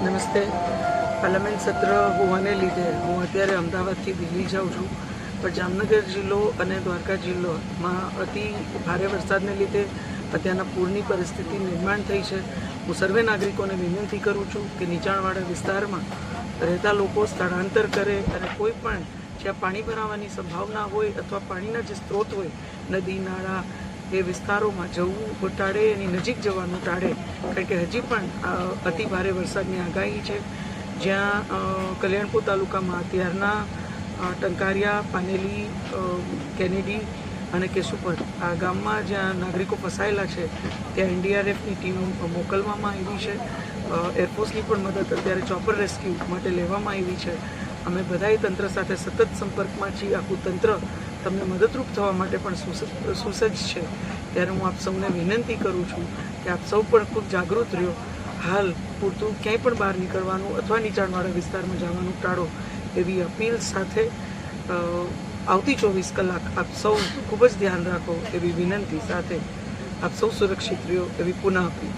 નમસ્તે. પાર્લામેન્ટ સત્ર હોવાને લીધે હું અત્યારે અમદાવાદથી દિલ્હી જાઉં છું, પણ જામનગર જિલ્લો અને દ્વારકા જિલ્લોમાં અતિ ભારે વરસાદને લીધે અત્યારના પૂરની પરિસ્થિતિ નિર્માણ થઈ છે. હું સર્વે નાગરિકોને વિનંતી કરું છું કે નીચાણવાળા વિસ્તારમાં રહેતા લોકો સ્થળાંતર કરે અને કોઈ પણ જ્યાં પાણી ભરાવાની સંભાવના હોય અથવા પાણીના જે સ્ત્રોત હોય, નદી નાળા એ વિસ્તારોમાં જવું ટાળે, એની નજીક જવાનું ટાળે, કારણ કે હજી પણ અતિ ભારે વરસાદની આગાહી છે. જ્યાં કલ્યાણપુર તાલુકામાં અત્યારના ટંકારિયા, પાનેલી, કેનેડી અને કેશુપર આ ગામમાં જ્યાં નાગરિકો ફસાયેલા છે ત્યાં એનડીઆરએફની ટીમ મોકલવામાં આવી છે. એરફોર્સની પણ મદદ અત્યારે ચોપર રેસ્ક્યુ માટે લેવામાં આવી છે. અમે બધાએ તંત્ર સાથે સતત સંપર્કમાં છીએ. આખું તંત્ર તમને મદદરૂપ થવા માટે પણ સુસજ્જ છે. ત્યારે હું આપ સૌને વિનંતી કરું છું કે આપ સૌ પણ ખૂબ જાગૃત રહ્યો. હાલ પૂરતું ક્યાંય પણ બહાર નીકળવાનું અથવા નીચાણવાળા વિસ્તારમાં જવાનું ટાળો એવી અપીલ સાથે આવતી 24 કલાક આપ સૌ ખૂબ જ ધ્યાન રાખો એવી વિનંતી સાથે આપ સૌ સુરક્ષિત રહ્યો એવી પુનઃ અપીલ.